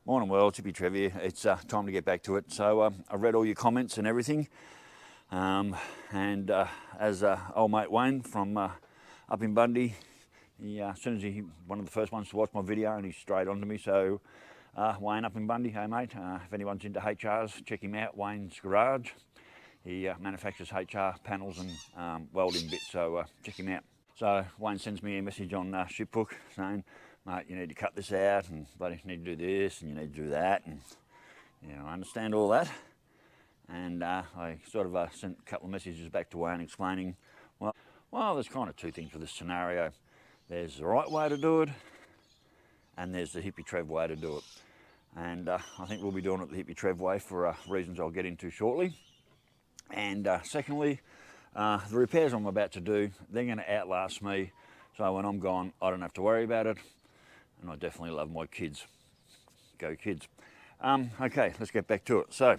Morning world, Hippy Trev here. It's time to get back to it. So I read all your comments and everything, and as old mate Wayne from up in Bundy, he, as soon as one of the first ones to watch my video, and he's straight onto me. So Wayne up in Bundy, hey mate, if anyone's into HRs, check him out, Wayne's Garage. He manufactures HR panels and welding bits, so check him out. So Wayne sends me a message on Shipbook saying, mate, you need to cut this out, and bloody need to do this, and you need to do that, and you know, I understand all that. And I sort of sent a couple of messages back to Wayne explaining, well, there's kind of two things for this scenario. There's the right way to do it, and there's the Hippy Trev way to do it. And I think we'll be doing it the Hippy Trev way for reasons I'll get into shortly. And secondly, the repairs I'm about to do, they're going to outlast me, so when I'm gone, I don't have to worry about it, and I definitely love my kids. Go kids. Okay, let's get back to it. So,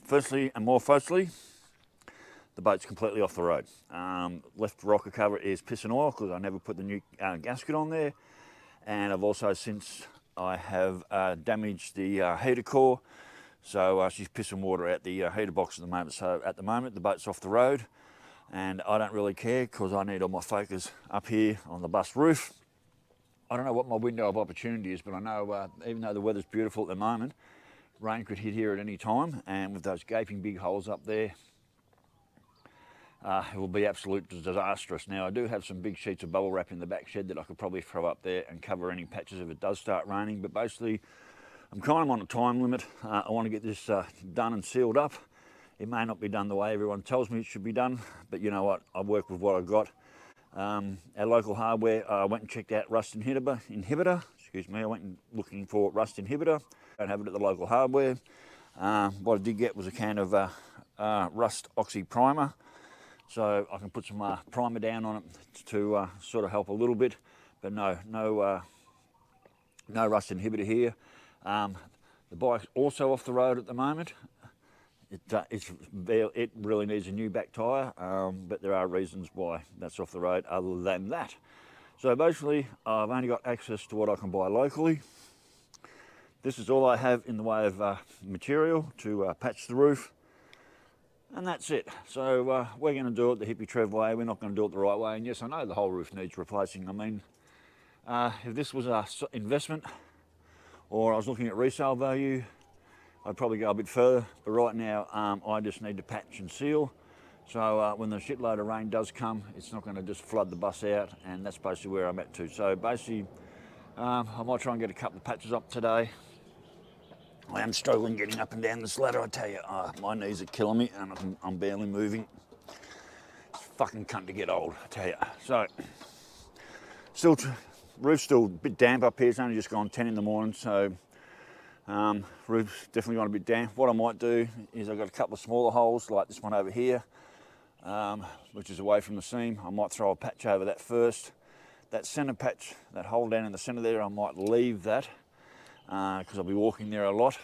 firstly, the boat's completely off the road. Left rocker cover is piss and oil because I never put the new gasket on there, and I've also, since I have damaged the heater core, so she's pissing water out the heater box at the moment. So at the moment the boat's off the road, and I don't really care because I need all my focus up here on the bus roof. I don't know what my window of opportunity is, but I know even though the weather's beautiful at the moment, rain could hit here at any time, and with those gaping big holes up there, it will be absolutely disastrous. Now I do have some big sheets of bubble wrap in the back shed that I could probably throw up there and cover any patches if it does start raining, but basically I'm kind of on a time limit. I want to get this done and sealed up. It may not be done the way everyone tells me it should be done, but you know what, I work with what I've got. Our local hardware, I went and checked out rust inhibitor. Excuse me, I went and looking for rust inhibitor. Don't have it at the local hardware. What I did get was a can of rust oxy primer, so I can put some primer down on it to sort of help a little bit, but no rust inhibitor here. The bike's also off the road at the moment. It really needs a new back tyre, but there are reasons why that's off the road other than that. So basically, I've only got access to what I can buy locally. This is all I have in the way of material to patch the roof, and that's it. So we're going to do it the Hippy Trev way. We're not going to do it the right way. And yes, I know the whole roof needs replacing. I mean, if this was an investment, or I was looking at resale value, I'd probably go a bit further, but right now I just need to patch and seal. So when the shitload of rain does come, it's not going to just flood the bus out, and that's basically where I'm at too. So basically, I might try and get a couple of patches up today. I am struggling getting up and down this ladder, I tell you. My knees are killing me, and I'm barely moving. It's fucking cunt to get old, I tell you. So, roof's still a bit damp up here. It's only just gone 10 in the morning, so roof's definitely gone a bit damp. What I might do is I've got a couple of smaller holes like this one over here, which is away from the seam. I might throw a patch over that first. That centre patch, that hole down in the centre there, I might leave that because I'll be walking there a lot,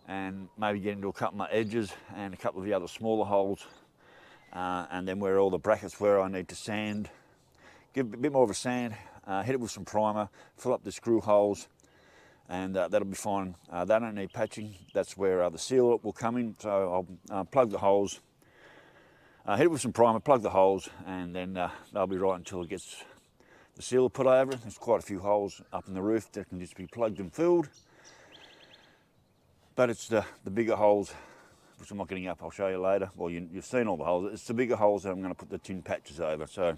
and maybe get into a couple of my edges and a couple of the other smaller holes, and then where all the brackets where I need to sand, give a bit more of a sand, hit it with some primer, fill up the screw holes, and that'll be fine. They don't need patching. That's where the seal will come in. So I'll plug the holes, hit it with some primer, plug the holes, and then they'll be right until it gets the seal put over it. There's quite a few holes up in the roof that can just be plugged and filled, but it's the bigger holes, which I'm not getting up, I'll show you later. Well, you've seen all the holes. It's the bigger holes that I'm going to put the tin patches over. So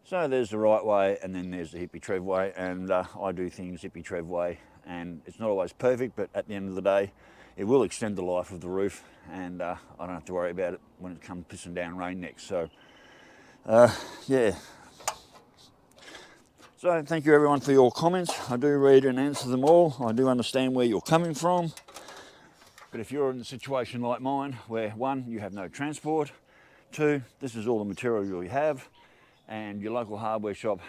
there's the right way, and then there's the Hippy Trev way, and I do things Hippy Trev way, and it's not always perfect, but at the end of the day, it will extend the life of the roof, and I don't have to worry about it when it comes pissing down rain next. So, yeah. So thank you everyone for your comments. I do read and answer them all. I do understand where you're coming from, but if you're in a situation like mine, where one, you have no transport, two, this is all the material you have, and your local hardware shop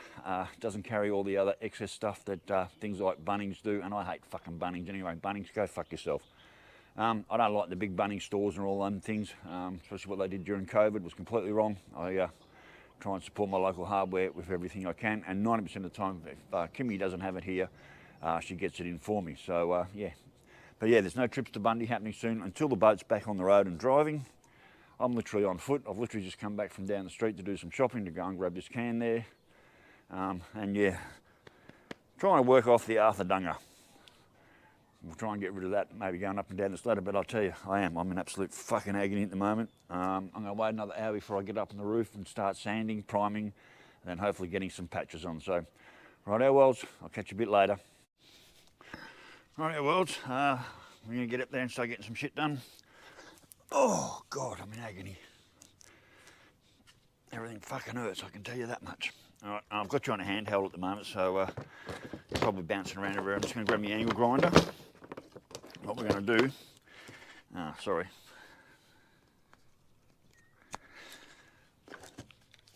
doesn't carry all the other excess stuff that things like Bunnings do, and I hate fucking Bunnings anyway. Bunnings, go fuck yourself. I don't like the big Bunnings stores and all them things, especially what they did during COVID was completely wrong. I try and support my local hardware with everything I can, and 90% of the time, if Kimmy doesn't have it here, she gets it in for me. So yeah, but yeah, there's no trips to Bundy happening soon until the boat's back on the road and driving. I'm literally on foot. I've literally just come back from down the street to do some shopping, to go and grab this can there, and yeah, trying to work off the Arthur Dunger. We'll try and get rid of that, maybe going up and down this ladder, but I'll tell you, I'm in absolute fucking agony at the moment. I'm going to wait another hour before I get up on the roof and start sanding, priming, and then hopefully getting some patches on. So, righto worlds, I'll catch you a bit later. Righto worlds, we're going to get up there and start getting some shit done. Oh God, I'm in agony. Everything fucking hurts, I can tell you that much. All right, I've got you on a handheld at the moment, so you're probably bouncing around everywhere. I'm just going to grab my angle grinder. What we're going to do, sorry.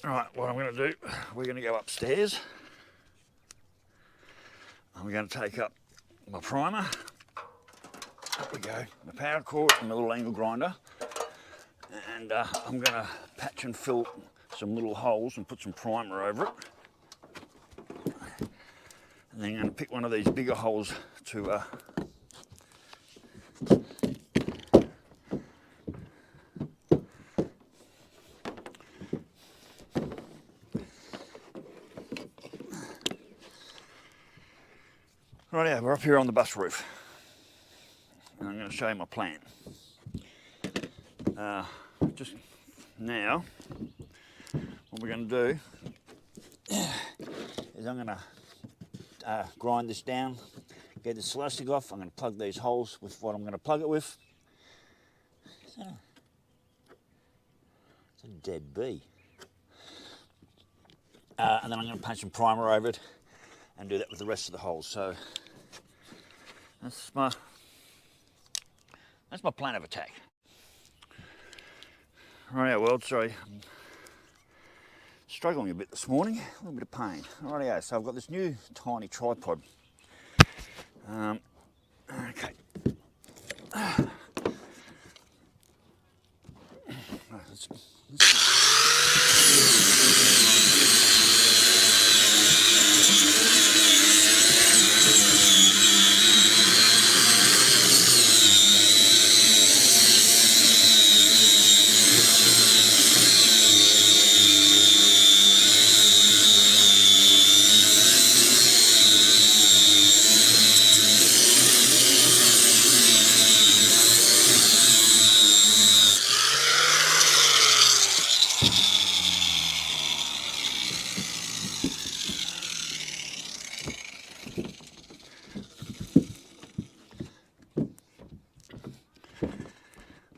Right, what I'm going to do, we're going to go upstairs. And we're going to take up my primer. Up we go, my power cord and my little angle grinder. And I'm going to patch and fill some little holes and put some primer over it. And then I'm going to pick one of these bigger holes to right, yeah, we're up here on the bus roof, and I'm going to show you my plan. Just now, what we're going to do is I'm going to grind this down, get this elastic off. I'm going to plug these holes with what I'm going to plug it with. It's a dead bee. And then I'm going to punch some primer over it and do that with the rest of the holes. So that's my plan of attack. Right, world, sorry, I'm struggling a bit this morning, a little bit of pain. Rightio, so I've got this new tiny tripod. Okay.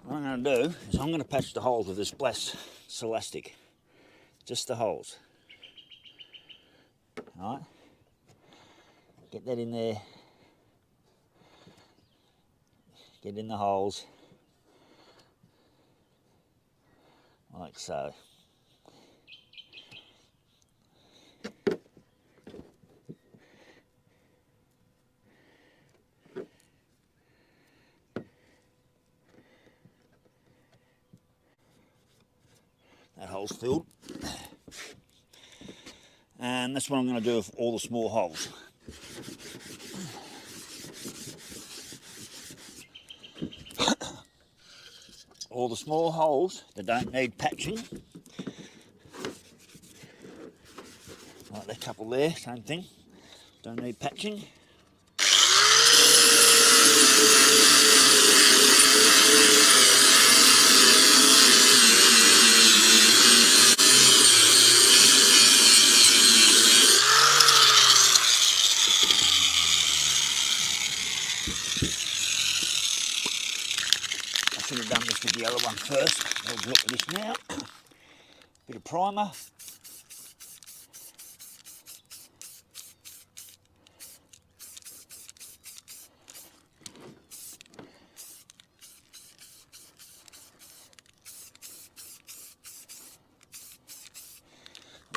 What I'm going to do is I'm going to patch the holes with this blessed elastic, just the holes. All right, get that in there, get in the holes, like so. That hole's filled, and that's what I'm going to do with all the small holes. All the small holes that don't need patching, like that couple there, same thing, don't need patching. I should have done this with the other one first. I'll do it with this now. Bit of primer.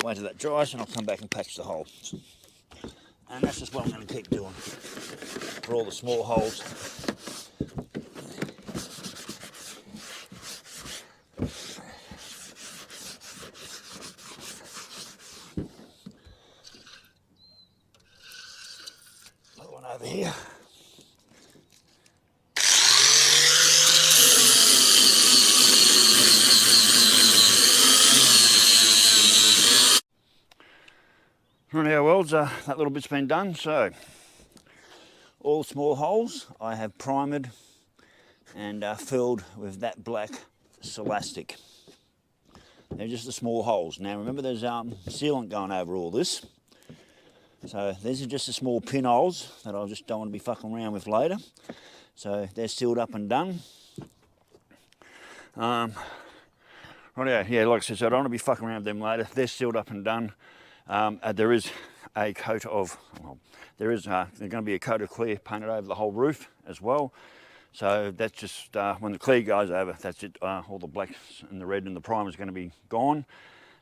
Wait till that dries and I'll come back and patch the holes. And that's just what I'm going to keep doing for all the small holes. one over here. Right, our welds, that little bit's been done. So all small holes I have primed and filled with that black Celastic. They're just the small holes. Now remember there's sealant going over all this. So these are just the small pinholes that I just don't want to be fucking around with later. So they're sealed up and done. Right, yeah, like I said, so I don't want to be fucking around with them later. They're sealed up and done. There is a coat of, well, there's going to be a coat of clear painted over the whole roof as well. So that's just, when the clear goes over, that's it, all the blacks and the red and the primer is going to be gone,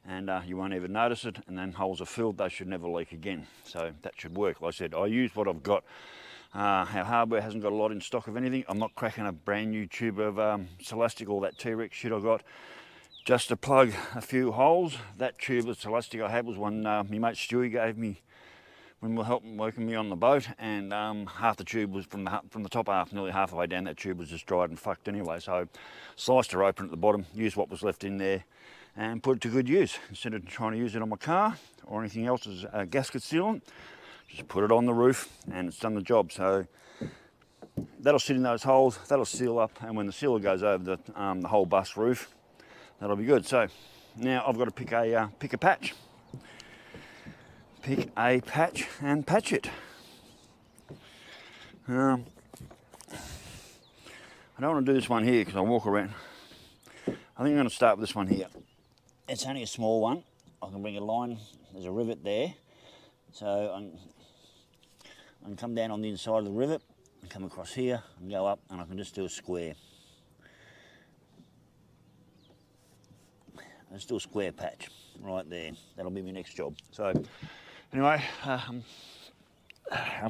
and you won't even notice it, and then holes are filled, they should never leak again. So that should work. Like I said, I use what I've got. Our hardware hasn't got a lot in stock of anything. I'm not cracking a brand new tube of Celastic, all that T-Rex shit I got, just to plug a few holes. That tube of Celastic I had was one my mate Stewie gave me when we were helping working me on the boat, and half the tube was from the top half, nearly half the way down, that tube was just dried and fucked anyway. So sliced her open at the bottom, used what was left in there, and put it to good use. Instead of trying to use it on my car or anything else as a gasket sealant, just put it on the roof and it's done the job. So that'll sit in those holes, that'll seal up, and when the sealer goes over the whole bus roof, that'll be good. So now I've got to pick a patch. Pick a patch and patch it. I don't want to do this one here because I walk around. I think I'm going to start with this one here. It's only a small one. I can bring a line, there's a rivet there. So I can come down on the inside of the rivet and come across here and go up, and I can just do a square. Let's do a square patch right there. That'll be my next job. So anyway, I'm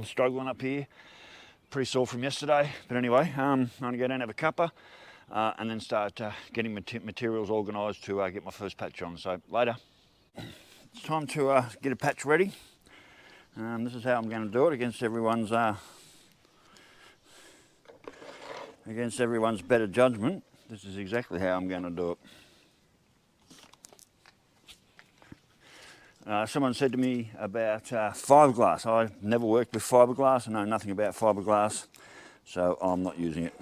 struggling up here. Pretty sore from yesterday. But anyway, I'm going to go down and have a cuppa and then start getting materials organised to get my first patch on. So later. It's time to get a patch ready. This is how I'm going to do it against everyone's better judgment. This is exactly how I'm going to do it. Someone said to me about fiberglass. I've never worked with fiberglass. I know nothing about fiberglass, so I'm not using it.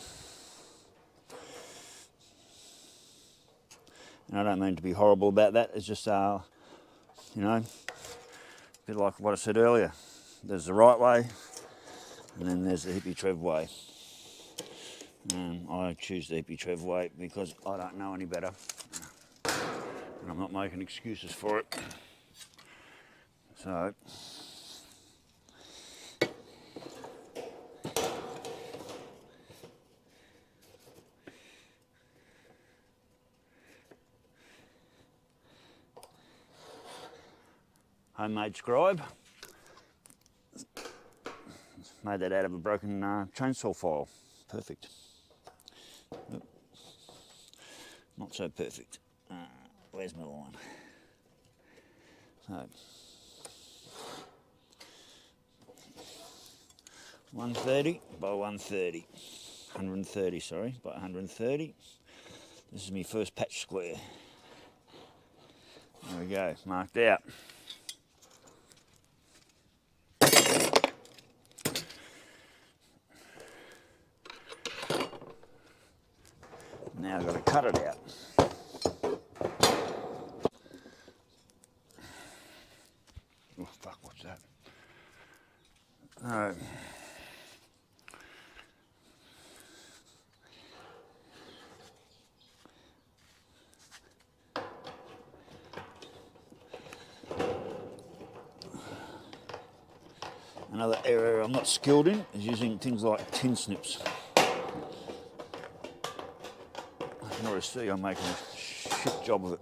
And I don't mean to be horrible about that. It's just, you know, a bit like what I said earlier. There's the right way, and then there's the Hippy Trev way. I choose the Hippy Trev way because I don't know any better. And I'm not making excuses for it. So, homemade scribe. Made that out of a broken chainsaw file. Perfect. Oop. Not so perfect. Where's my line? So, 130 by 130. 130, sorry, by 130. This is my first patch square. There we go, marked out. Now I've got to cut it out. Oh fuck, what's that? Another area I'm not skilled in is using things like tin snips. I can already see I'm making a shit job of it.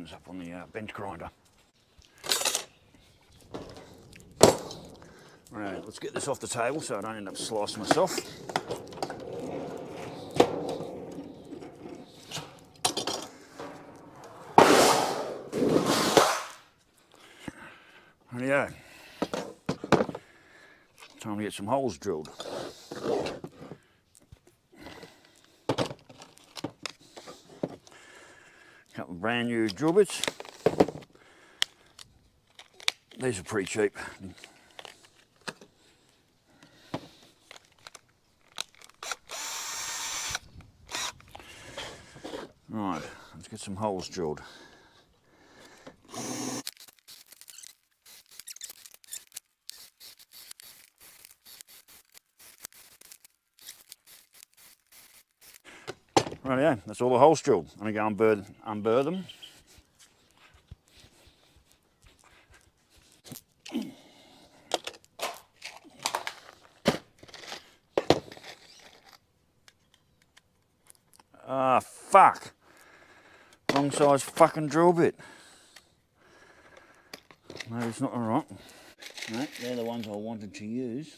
ends up on the bench grinder. Right, let's get this off the table so I don't end up slicing myself. Rightio. Time to get some holes drilled. Couple of brand new drill bits. These are pretty cheap. Right, let's get some holes drilled. Rightio, that's all the holes drilled. I'm going to go unburr them. Ah, fuck. Wrong size fucking drill bit. Maybe it's not alright. No, they're the ones I wanted to use.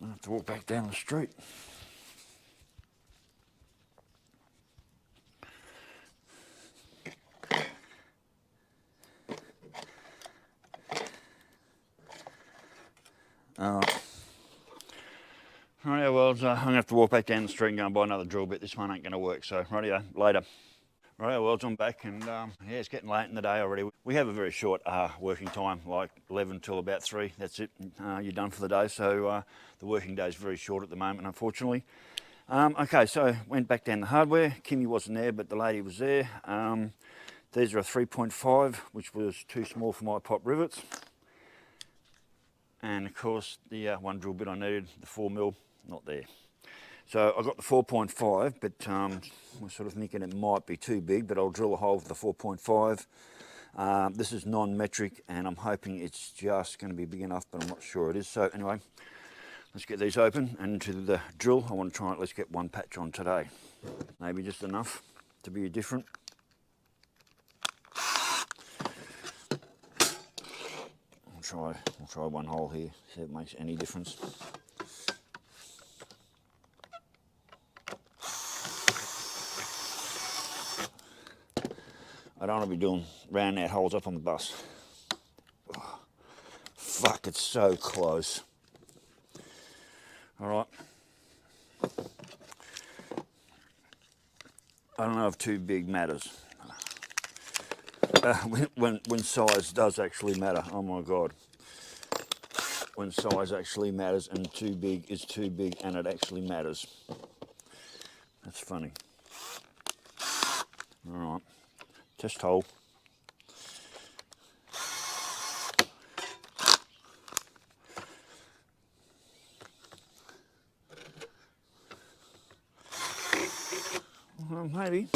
I have to walk back down the street. Rightio, well, I'm going to have to walk back down the street and go and buy another drill bit. This one ain't going to work, so rightio, later. Rightio, well, I'm back and yeah, it's getting late in the day already. We have a very short working time, like 11 till about 3. That's it. You're done for the day, so the working day is very short at the moment, unfortunately. Okay, so went back down the hardware. Kimmy wasn't there, but the lady was there. These are a 3.5, which was too small for my pop rivets. And of course, the one drill bit I needed, the 4mm, not there. So I got the 4.5, but we're sort of thinking it might be too big, but I'll drill a hole with the 4.5. This is non-metric, and I'm hoping it's just going to be big enough, but I'm not sure it is. So anyway, let's get these open, and into the drill, I want to try and at least get one patch on today. Maybe just enough to be different. We'll try one hole here, see if it makes any difference. I don't want to be doing round out holes up on the bus. Oh, fuck, it's so close. All right. I don't know if too big matters. When size does actually matter, oh my God. When size actually matters and too big is too big and it actually matters. That's funny. All right, test hole. Well, maybe.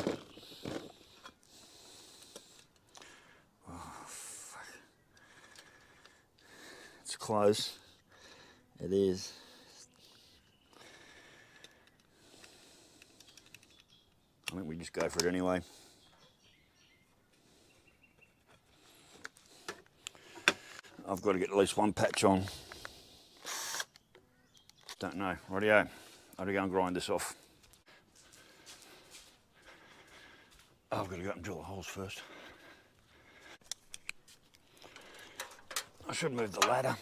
Close. It is. I think we just go for it anyway. I've got to get at least one patch on. Don't know. Rightio. I've got to go and grind this off. I've got to go up and drill the holes first. I should move the ladder.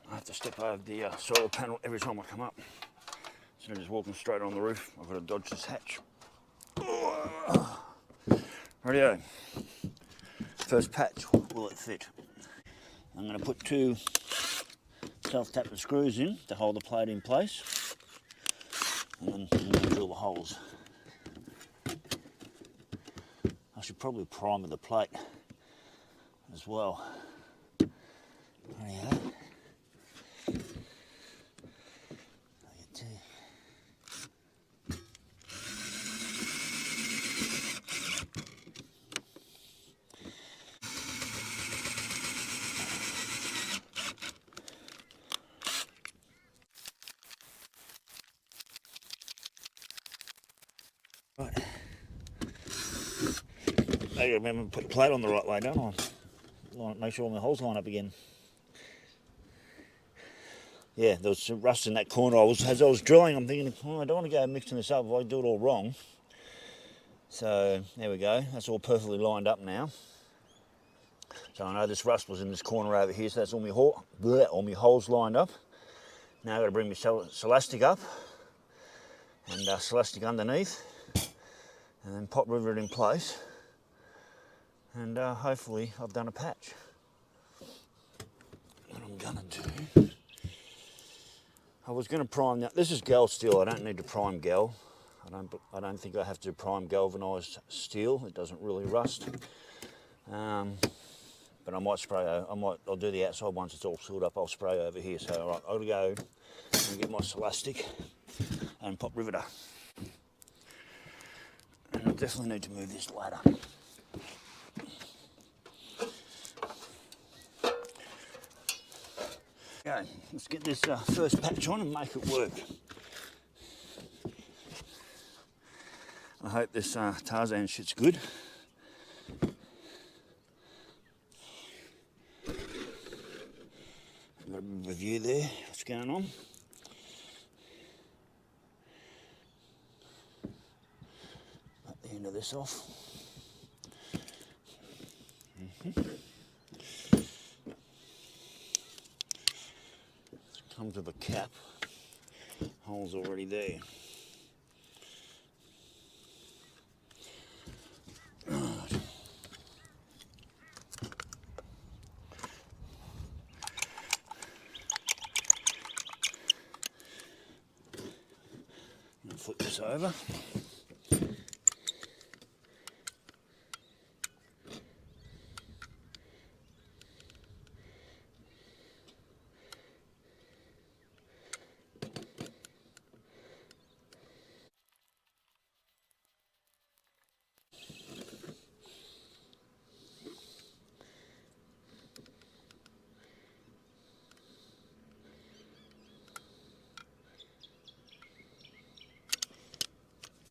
I have to step over the solar panel every time I come up. So I'm just walking straight on the roof. I've got to dodge this hatch. Rightio. First patch, will it fit? I'm going to put 2 self-tapping screws in to hold the plate in place. And then I'm going to drill the holes. I should probably primer the plate as well. Rightio. I remember to put the plate on the right way, don't I? Make sure all my holes line up again. Yeah, there was some rust in that corner. As I was drilling, I'm thinking, oh, I don't want to go mixing this up if I do it all wrong. So there we go. That's all perfectly lined up now. So I know this rust was in this corner over here, so that's all my holes lined up. Now I've got to bring my celastic up and celastic underneath, and then pop rivet it in place, and hopefully I've done a patch. What I'm gonna do, I was gonna prime now. This is gal steel. I don't need to prime gal. I don't think I have to prime galvanised steel. It doesn't really rust. But I might spray. I'll do the outside once it's all sealed up. I'll spray over here. So right, I'll go and get my celastic and pop riveter. And I definitely need to move this ladder. Okay, let's get this first patch on and make it work. I hope this Tarzan shit's good. Got a review there, what's going on. Cut the end of this off. Comes with a cap, hole's already there. Right. I'll flip this over.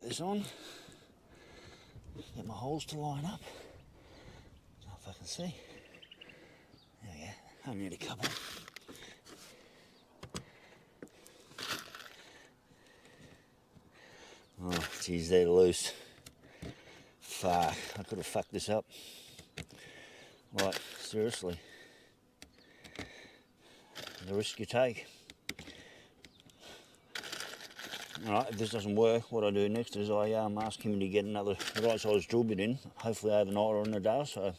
This on, get my holes to line up. I don't know if I can see. There we go, I need a couple. Oh, geez, they're loose. Fuck, I could have fucked this up. Right, seriously. The risk you take. Alright, if this doesn't work, what I do next is I ask him to get another right size drill bit in, hopefully overnight or in a day or so.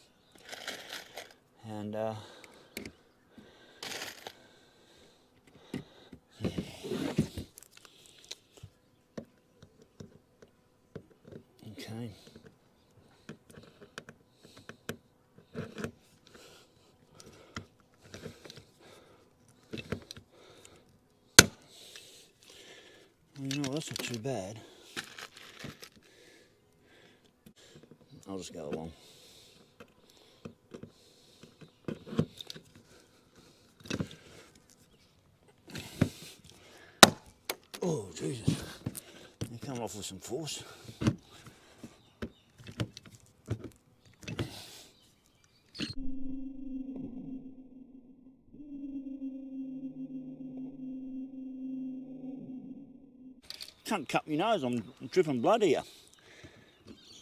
And okay. You know, that's not too bad. I'll just go along. Oh, Jesus. You're coming off with some force. Can't cut my nose, I'm dripping blood here.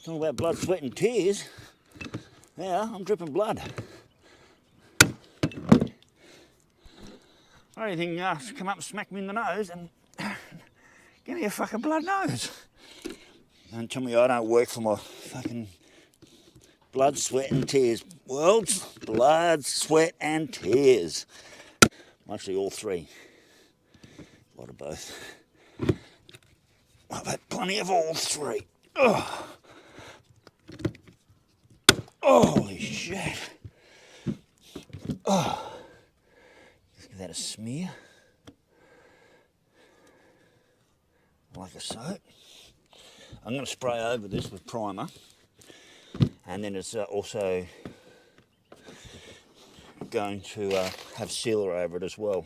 Talking about blood, sweat and tears. Yeah, I'm dripping blood. Anything come up and smack me in the nose and give me a fucking blood nose. Don't tell me I don't work for my fucking blood, sweat and tears. World's blood, sweat and tears. Mostly all three. A lot of both. I've had plenty of all three. Ugh. Holy shit. Oh. Let's give that a smear. Like a soap. I'm going to spray over this with primer. And then it's also going to have sealer over it as well.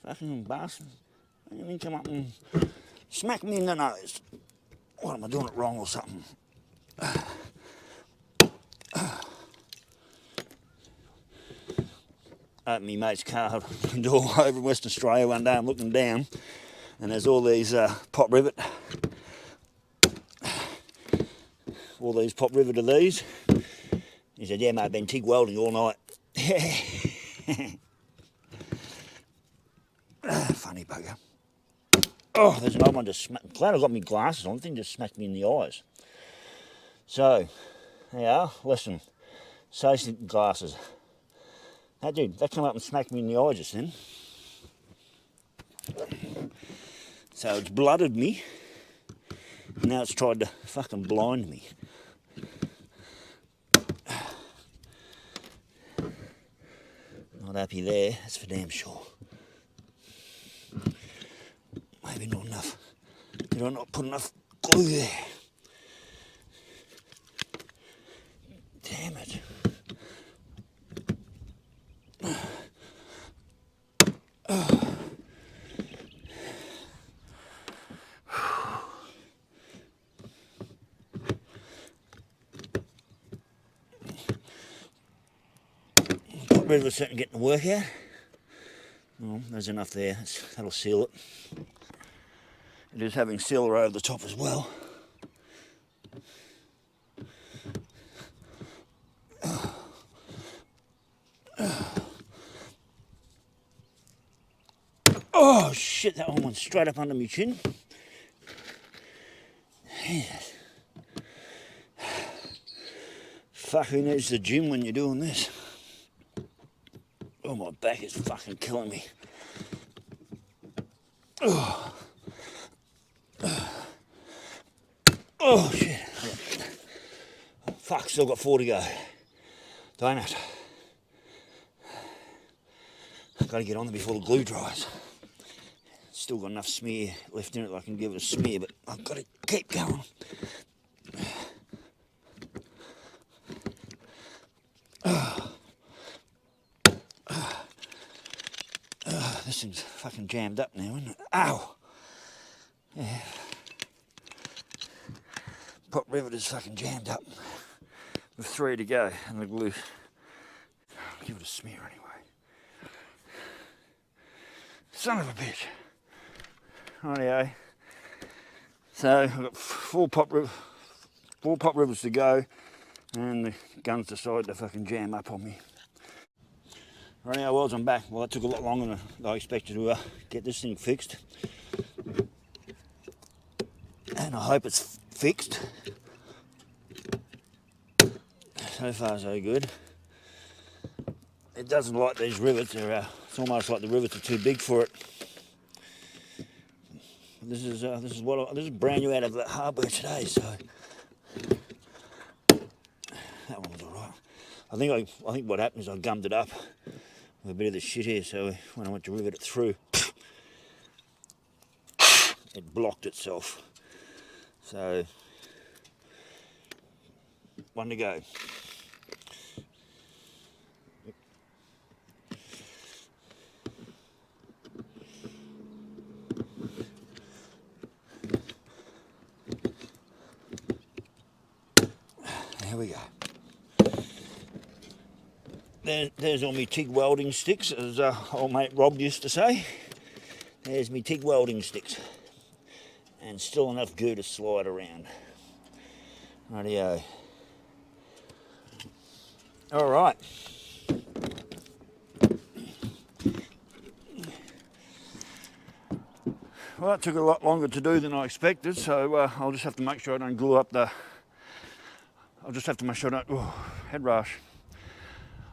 Fucking bastard. And then come up and smack me in the nose. What, am I doing it wrong or something? Opened my mate's car door over in Western Australia one day. I'm looking down and there's all these pop rivet. All these pop rivet of these. He said, yeah mate, I've been TIG welding all night. Funny bugger. Oh, there's another one just smacked. Glad I got my glasses on. The thing just smacked me in the eyes. So, there you are. Listen, safety glasses. That dude, that came up and smacked me in the eye just then. So it's blooded me. Now it's tried to fucking blind me. Not happy there, that's for damn sure. Maybe not enough. Did I not put enough glue there? Damn it. Got rid of the second getting the work out. Well, there's enough there, that'll seal it. It is having sealer over the top as well. Oh shit, that one went straight up under my chin. Fuck, who needs the gym when you're doing this? Oh, my back is fucking killing me. Oh, oh shit. Fuck, still got 4 to go. Don't it? I've got to get on there before the glue dries. Still got enough smear left in it that I can give it a smear, but I've got to keep going. This thing's fucking jammed up now, isn't it? Ow! Yeah. Pop rivet is fucking jammed up. With 3 to go, and the glue. I'll give it a smear anyway. Son of a bitch. Rightio. So I've got 4 pop rivets to go, and the gun's decided to fucking jam up on me. Rightio, well, I'm back. Well, that took a lot longer than I expected to get this thing fixed. And I hope it's fixed. So far so good. It doesn't like these rivets. It's almost like the rivets are too big for it. This is brand new out of the harbour today, so that one was alright. I think what happened is I gummed it up with a bit of the shit here, so when I went to rivet it through, it blocked itself. So 1 to go. There we go. There's all my TIG welding sticks, as old mate Rob used to say. There's my TIG welding sticks. And still enough goo to slide around. Rightio. Alright. Well, it took a lot longer to do than I expected, so I'll just have to make sure I don't glue up the... I'll just have to make sure I don't... Oh, head rush.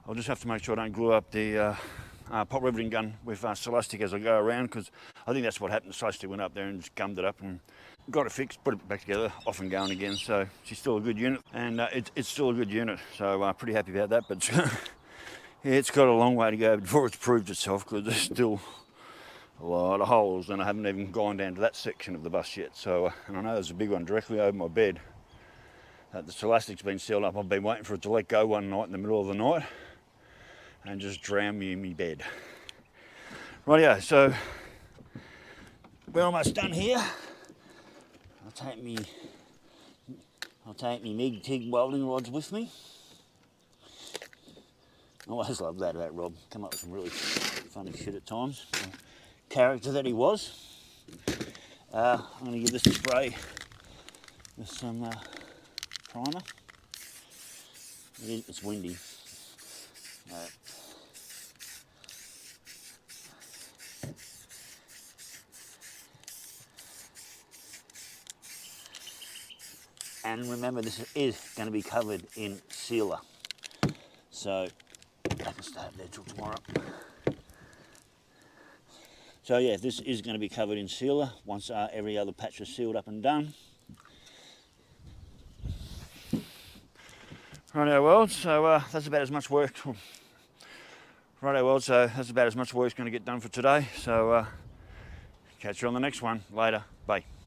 I'll just have to make sure I don't glue up the pop riveting gun with Celastic as I go around, because I think that's what happened. Celastic went up there and just gummed it up and got it fixed, put it back together, off and going again. So she's still a good unit, and it's still a good unit. So pretty happy about that. But yeah, it's got a long way to go before it's proved itself, because there's still a lot of holes, and I haven't even gone down to that section of the bus yet. So and I know there's a big one directly over my bed. The Celastic's been sealed up. I've been waiting for it to let go one night in the middle of the night and just drown me in my bed. Rightio, so we're almost done here. I'll take me MIG TIG welding rods with me. I always love that about Rob. Come up with some really funny shit at times. The character that he was. I'm going to give this a spray with some primer. It's windy. And remember, this is going to be covered in sealer. So I can stay up there till tomorrow. So yeah, this is going to be covered in sealer once every other patch is sealed up and done. Righto world, so that's about as much work. Righto world, so that's about as much work going to get done for today. So catch you on the next one. Later. Bye.